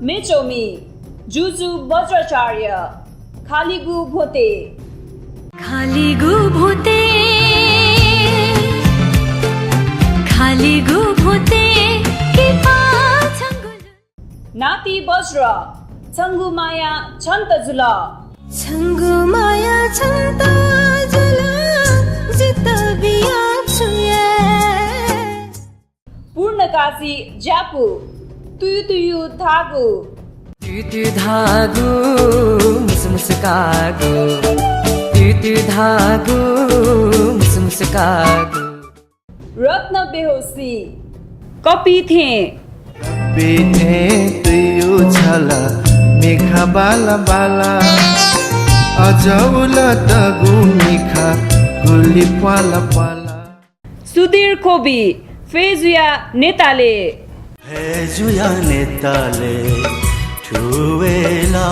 मेचोमी जुजु वज्राचार्य खालिगु भोटे खालिगु भोटे कि पाछंगुल नाती वज्र छंगु माया छन्त जुल छंगु माया छन्त जुल जित बिया छुए पूर्णकाशी ज्यापु तुयु तुयु धागु तुयु धागु मुसमुसकागु तुयु धागु मुसमुसकागु रत्न बेहोसी कपी थे बेथे तुयु छला मेघा बाला बाला अजौल तगु मेघा गुली पाला पाला सुधीर खोबी फेजुया नेताले फेजुया नेताले ठुवेला